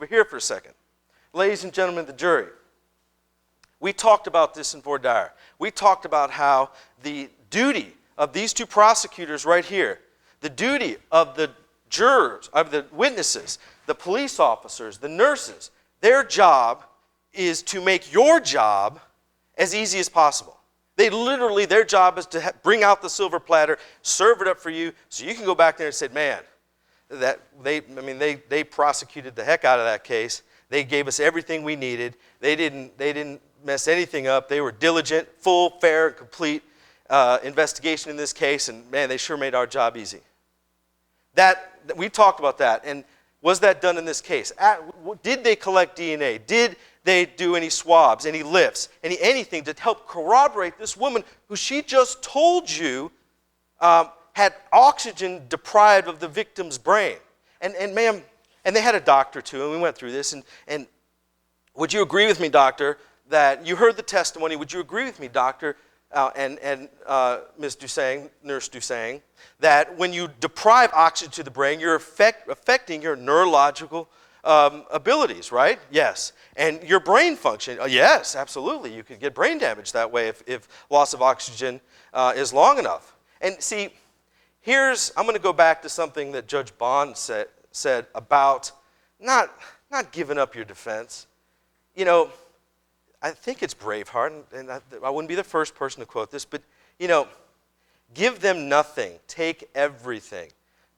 over here for a second. Ladies and gentlemen of the jury, we talked about this in voir dire. We talked about how the duty of these two prosecutors right here, the duty of the jurors, of the witnesses, the police officers, the nurses, their job is to make your job as easy as possible. They literally, their job is to bring out the silver platter, serve it up for you, so you can go back there and say, man, they prosecuted the heck out of that case. They gave us everything we needed. They didn't mess anything up. They were diligent, full, fair, and complete investigation in this case, and man, they sure made our job easy. We talked about that, and was that done in this case? Did they collect DNA? Did they do any swabs, any lifts, anything to help corroborate this woman who she just told you had oxygen deprived of the victim's brain? And ma'am, and they had a doctor too, and we went through this, and would you agree with me, doctor, that you heard the testimony, would you agree with me, doctor, and Ms. Dusang, Nurse Dusang, that when you deprive oxygen to the brain, you're affecting your neurological abilities, right? Yes. And your brain function, yes, absolutely. You could get brain damage that way if loss of oxygen is long enough. And see, I'm going to go back to something that Judge Bond said about not giving up your defense. You know, I think it's Braveheart, and I wouldn't be the first person to quote this, but, you know, give them nothing, take everything.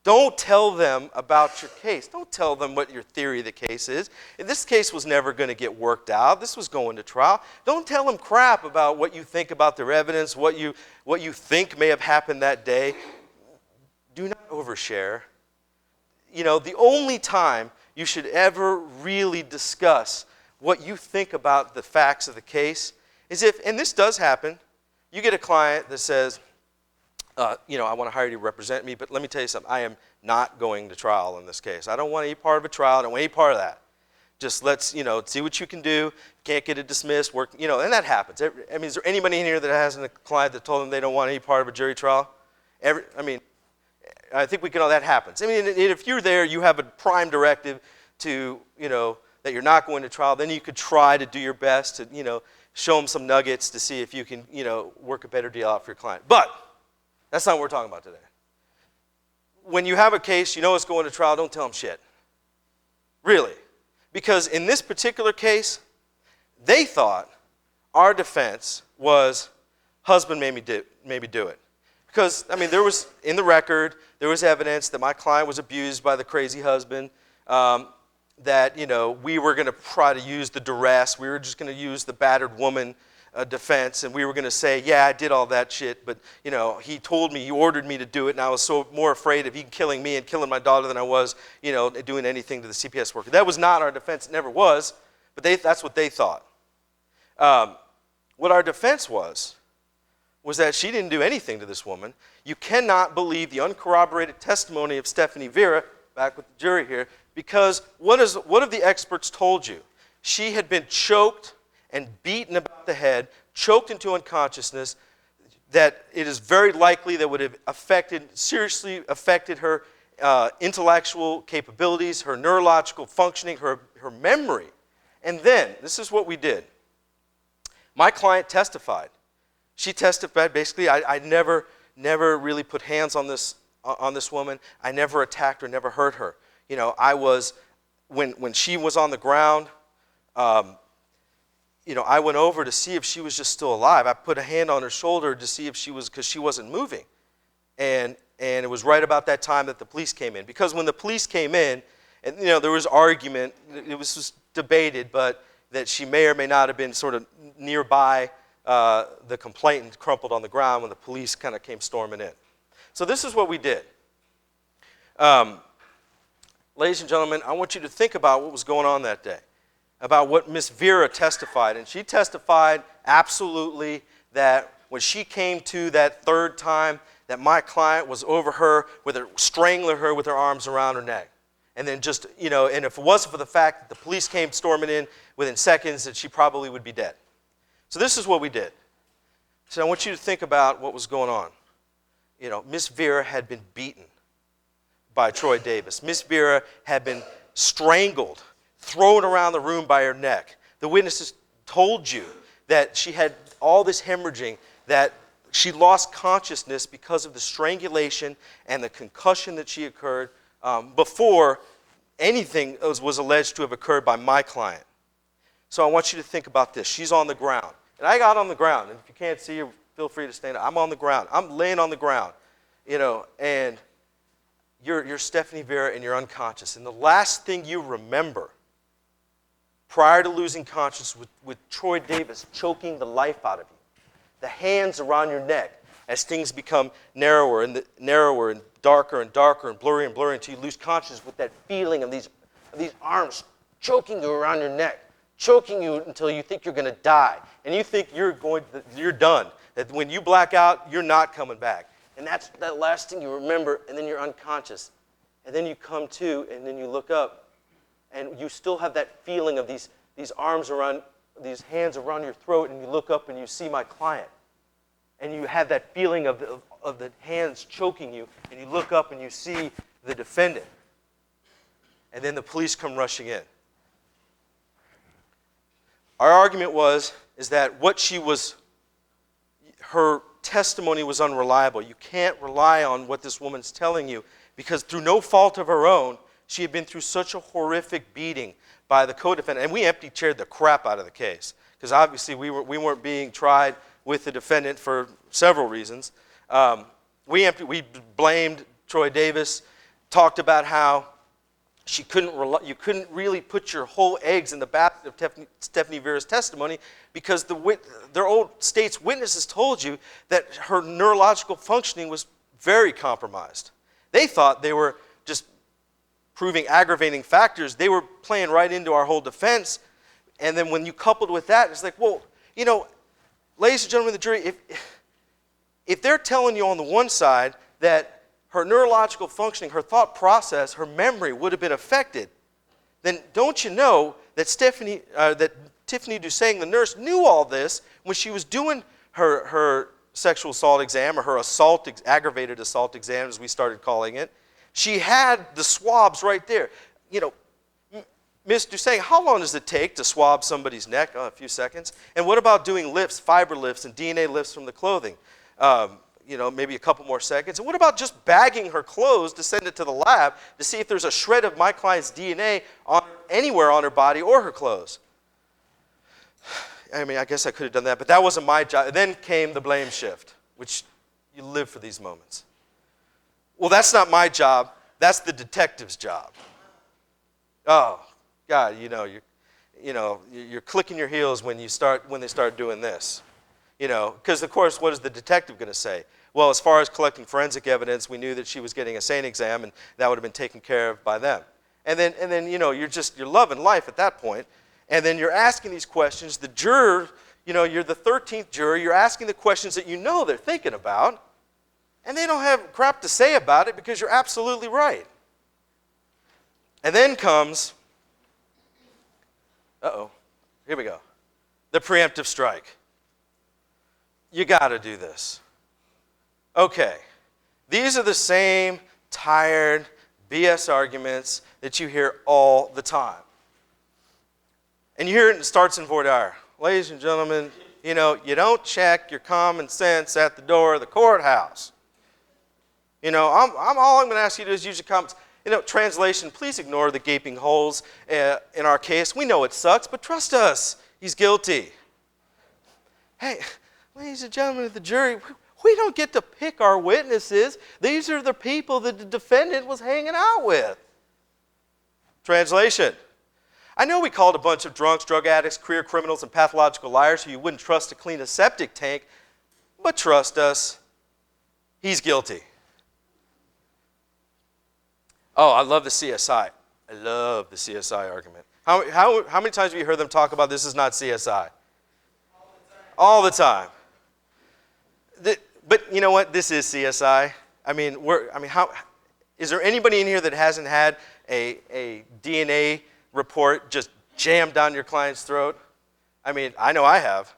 Don't tell them about your case. Don't tell them what your theory of the case is. This case was never going to get worked out. This was going to trial. Don't tell them crap about what you think about their evidence, what you think may have happened that day. Do not overshare. You know, the only time you should ever really discuss what you think about the facts of the case is if, and this does happen, you get a client that says, you know, I want to hire you to represent me, but let me tell you something. I am not going to trial in this case. I don't want any part of a trial. I don't want any part of that. Just let's, you know, see what you can do. Can't get it dismissed. Work, you know, and that happens. I mean, is there anybody in here that has a client that told them they don't want any part of a jury trial? I think we can all, that happens. I mean, if you're there, you have a prime directive to, you know, that you're not going to trial, then you could try to do your best to, you know, show them some nuggets to see if you can, you know, work a better deal out for your client. But that's not what we're talking about today. When you have a case, you know it's going to trial, don't tell them shit. Really. Because in this particular case, they thought our defense was husband made me do it. Because, I mean, there was, in the record, there was evidence that my client was abused by the crazy husband, that, you know, we were going to try to use the duress. We were just going to use the battered woman defense, and we were going to say, yeah, I did all that shit, but, you know, he told me, he ordered me to do it, and I was so more afraid of him killing me and killing my daughter than I was, you know, doing anything to the CPS worker. That was not our defense. It never was, but that's what they thought. What our defense was that she didn't do anything to this woman. You cannot believe the uncorroborated testimony of Stephanie Vera, back with the jury here, because what have the experts told you? She had been choked and beaten about the head, choked into unconsciousness, that it is very likely that would have seriously affected her intellectual capabilities, her neurological functioning, her memory. And then, this is what we did. My client testified. She testified, basically, I never really put hands on this woman. I never attacked her, never hurt her. You know, I was, when she was on the ground, you know, I went over to see if she was just still alive. I put a hand on her shoulder to see if she was, because she wasn't moving. And it was right about that time that the police came in. Because when the police came in, and, you know, there was argument, it was just debated, but that she may or may not have been sort of nearby the complainant, crumpled on the ground when the police kind of came storming in. So this is what we did. Ladies and gentlemen, I want you to think about what was going on that day, about what Miss Vera testified. And she testified absolutely that when she came to that third time, that my client was over her, strangling her with her arms around her neck. And then just, you know, and if it wasn't for the fact that the police came storming in within seconds, that she probably would be dead. So this is what we did. So I want you to think about what was going on. You know, Miss Vera had been beaten by Troy Davis. Miss Vera had been strangled thrown around the room by her neck. The witnesses told you that she had all this hemorrhaging, that she lost consciousness because of the strangulation and the concussion that she occurred before anything was alleged to have occurred by my client. So I want you to think about this. She's on the ground. And I got on the ground. And if you can't see her, feel free to stand up. I'm on the ground. I'm laying on the ground, and you're Stephanie Vera and you're unconscious. And the last thing you remember prior to losing consciousness with Troy Davis choking the life out of you, the hands around your neck as things become narrower and darker and darker and blurry until you lose consciousness with that feeling of these arms choking you around your neck, choking you until you think you're going to die. And you think you're done. That when you black out, you're not coming back. And that's that last thing you remember, and then you're unconscious. And then you come to, and then you look up, and you still have that feeling of these arms around, these hands around your throat, and you look up and you see my client. And you have that feeling of the hands choking you, and you look up and you see the defendant. And then the police come rushing in. Our argument is that her testimony was unreliable. You can't rely on what this woman's telling you because through no fault of her own, she had been through such a horrific beating by the co-defendant. And we empty-chaired the crap out of the case because obviously we weren't being tried with the defendant for several reasons. We blamed Troy Davis, talked about how you couldn't really put your whole eggs in the basket of Stephanie Vera's testimony because their old state's witnesses told you that her neurological functioning was very compromised. They thought they were just proving aggravating factors. They were playing right into our whole defense. And then when you coupled with that, it's like, well, ladies and gentlemen of the jury, if they're telling you on the one side that her neurological functioning, her thought process, her memory would have been affected, then don't you know that Tiffany Dusang, the nurse, knew all this when she was doing her sexual assault exam, or her aggravated assault exam, as we started calling it. She had the swabs right there. Ms. Dusang, how long does it take to swab somebody's neck? Oh, a few seconds. And what about doing lifts, fiber lifts, and DNA lifts from the clothing? Maybe a couple more seconds. And what about just bagging her clothes to send it to the lab to see if there's a shred of my client's DNA anywhere on her body or her clothes? I mean, I guess I could have done that, but that wasn't my job. And then came the blame shift, which you live for these moments. Well, that's not my job. That's the detective's job. Oh, God, you're clicking your heels when they start doing this. Because, of course, what is the detective going to say? Well, as far as collecting forensic evidence, we knew that she was getting a SANE exam, and that would have been taken care of by them. And then you're loving life at that point. And then you're asking these questions. The juror, you're the 13th juror. You're asking the questions that they're thinking about, and they don't have crap to say about it because you're absolutely right. And then comes, here we go, the preemptive strike. You got to do this. Okay, these are the same tired BS arguments that you hear all the time. And you hear it in starts in voir dire. Ladies and gentlemen, you don't check your common sense at the door of the courthouse. All I'm going to ask you to do is use your common sense. Translation, please ignore the gaping holes in our case. We know it sucks, but trust us, he's guilty. Hey, ladies and gentlemen of the jury, we don't get to pick our witnesses. These are the people that the defendant was hanging out with. Translation. I know we called a bunch of drunks, drug addicts, career criminals, and pathological liars who you wouldn't trust to clean a septic tank, but trust us, he's guilty. Oh, I love the CSI. I love the CSI argument. How many times have you heard them talk about this is not CSI? All the time. But you know what? This is CSI. Is there anybody in here that hasn't had a DNA report just jammed down your client's throat? I know I have.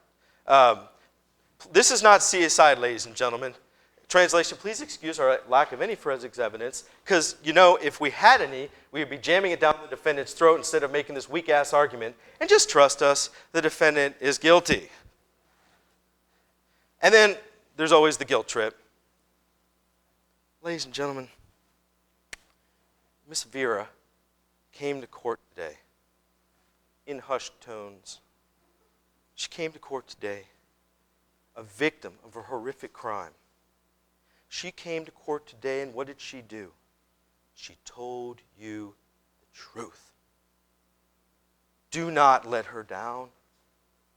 This is not CSI, ladies and gentlemen. Translation, please excuse our lack of any forensics evidence, because, if we had any, we would be jamming it down the defendant's throat instead of making this weak-ass argument, and just trust us, the defendant is guilty. And then there's always the guilt trip. Ladies and gentlemen, Miss Vera came to court today in hushed tones. She came to court today a victim of a horrific crime. She came to court today, and what did she do? She told you the truth. Do not let her down.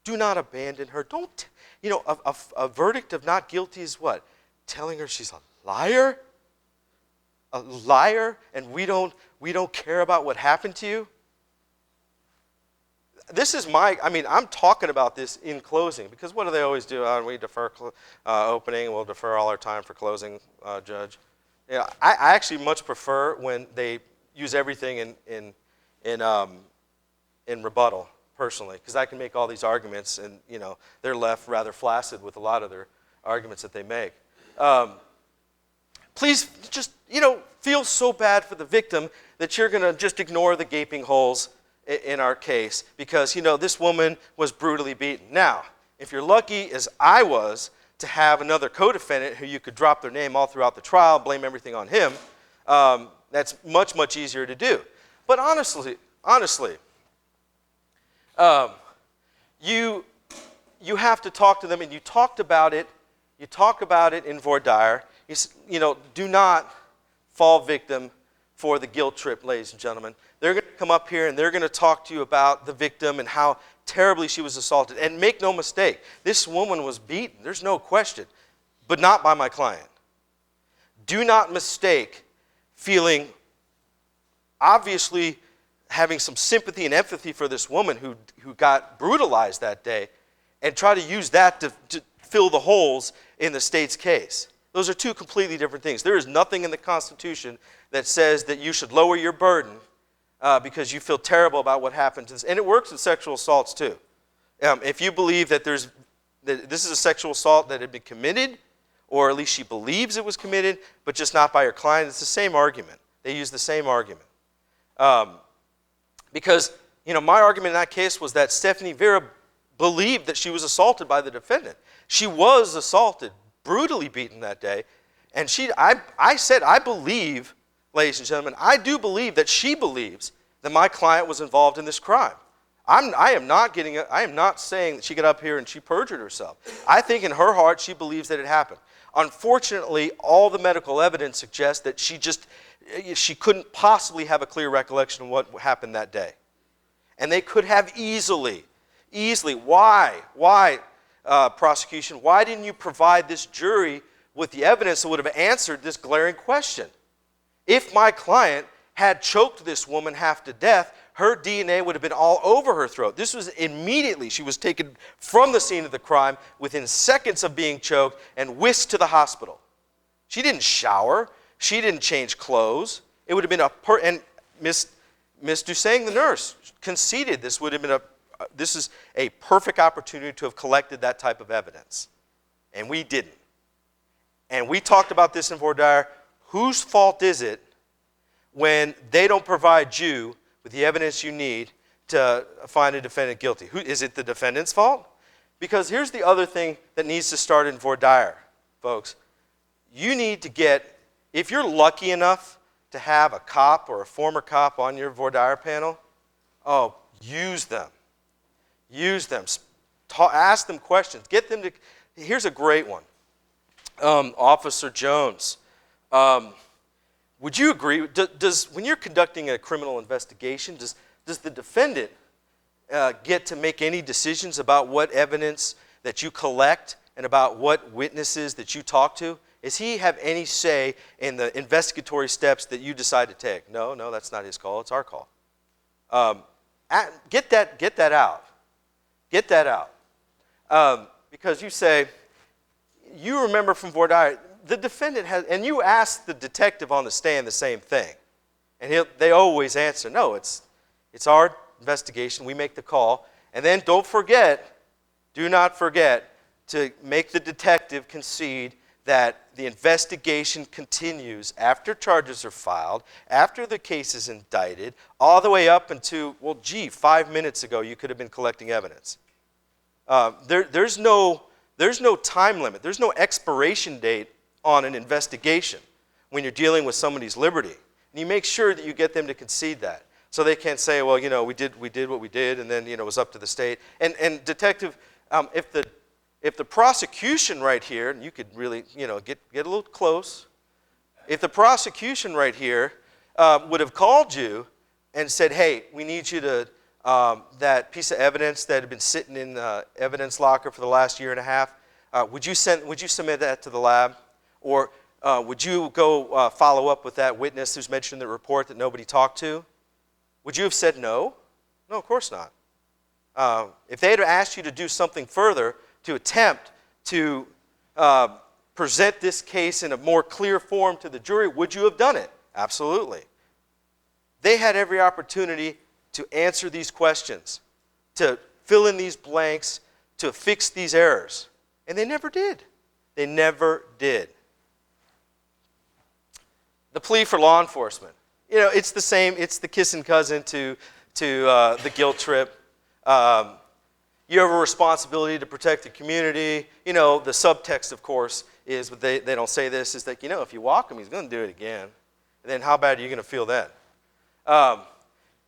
Do not abandon her. Don't, a verdict of not guilty is what? Telling her she's a liar? A liar, and we don't care about what happened to you? This is I'm talking about this in closing, because what do they always do? We defer opening, we'll defer all our time for closing, Judge. I actually much prefer when they use everything in rebuttal, personally, because I can make all these arguments, and they're left rather flaccid with a lot of their arguments that they make. Please just feel so bad for the victim that you're going to just ignore the gaping holes in our case, because this woman was brutally beaten. Now, if you're lucky, as I was, to have another co-defendant who you could drop their name all throughout the trial, blame everything on him, that's much, much easier to do. But honestly, you have to talk to them, and you talk about it in voir dire. Do not fall victim for the guilt trip, ladies and gentlemen. They're going to come up here and they're going to talk to you about the victim and how terribly she was assaulted. And make no mistake, this woman was beaten, there's no question, but not by my client. Do not mistake feeling, obviously having some sympathy and empathy for this woman who got brutalized that day, and try to use that to fill the holes in the state's case. Those are two completely different things. There is nothing in the Constitution that says that you should lower your burden because you feel terrible about what happened to this. And it works in sexual assaults too. If you believe that this is a sexual assault that had been committed, or at least she believes it was committed, but just not by her client, it's the same argument. They use the same argument. Because, my argument in that case was that Stephanie Vera believed that she was assaulted by the defendant. She was assaulted, brutally beaten that day. And I said, I believe, ladies and gentlemen, I do believe that she believes that my client was involved in this crime. I am not saying that she got up here and she perjured herself. I think in her heart she believes that it happened. Unfortunately, all the medical evidence suggests that she couldn't possibly have a clear recollection of what happened that day. And they could have easily, why, prosecution, why didn't you provide this jury with the evidence that would have answered this glaring question? If my client had choked this woman half to death, her DNA would have been all over her throat. This was immediately, she was taken from the scene of the crime within seconds of being choked and whisked to the hospital. She didn't shower. She didn't change clothes. It would have been and Miss Dusang, the nurse, conceded this is a perfect opportunity to have collected that type of evidence. And we didn't. And we talked about this in voir dire. Whose fault is it when they don't provide you with the evidence you need to find a defendant guilty? Is it the defendant's fault? Because here's the other thing that needs to start in voir dire, folks. You need to get, if you're lucky enough to have a cop or a former cop on your voir dire panel, use them. Use them. Ask them questions. Get them to, here's a great one. Officer Jones, would you agree, when you're conducting a criminal investigation, does the defendant get to make any decisions about what evidence that you collect and about what witnesses that you talk to? Does he have any say in the investigatory steps that you decide to take? No, that's not his call. It's our call. Get that out. Get that out. Because you say, you remember from voir dire, the defendant has, and you ask the detective on the stand the same thing. And they always answer, no, it's our investigation. We make the call. And then do not forget to make the detective concede that the investigation continues after charges are filed, after the case is indicted, all the way up into, well, gee, 5 minutes ago you could have been collecting evidence. There's no time limit. There's no expiration date on an investigation when you're dealing with somebody's liberty. And you make sure that you get them to concede that. So they can't say, well, you know, we did what we did, and then, you know, it was up to the state. And detective, if the prosecution right here, and you could really, you know, get a little close. If the prosecution right here would have called you and said, hey, we need you to, that piece of evidence that had been sitting in the evidence locker for the last year and a half, would you submit that to the lab? Or would you go follow up with that witness who's mentioned in the report that nobody talked to? Would you have said no? No, of course not. If they had asked you to do something further to attempt to present this case in a more clear form to the jury, would you have done it? Absolutely. They had every opportunity to answer these questions, to fill in these blanks, to fix these errors. And they never did. They never did. The plea for law enforcement. You know, it's the same. It's the kissing cousin to the guilt trip. You have a responsibility to protect the community. You know, the subtext, of course, is, but they don't say this, is that, you know, if you walk him, he's going to do it again. And then how bad are you going to feel then?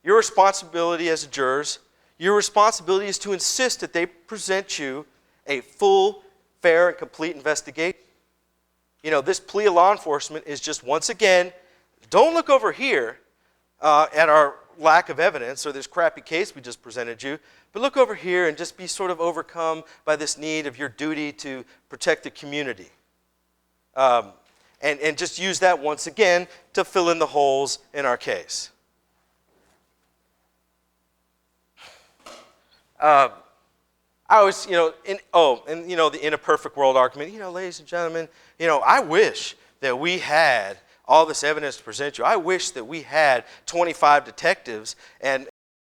Your responsibility as jurors, your responsibility is to insist that they present you a full, fair, and complete investigation. You know, this plea of law enforcement is just, once again, don't look over here at our lack of evidence or this crappy case we just presented you, but look over here and just be sort of overcome by this need of your duty to protect the community. And just use that once again to fill in the holes in our case. I always, you know, in a perfect world argument, you know, ladies and gentlemen, you know, I wish that we had all this evidence to present you. I wish that we had 25 detectives and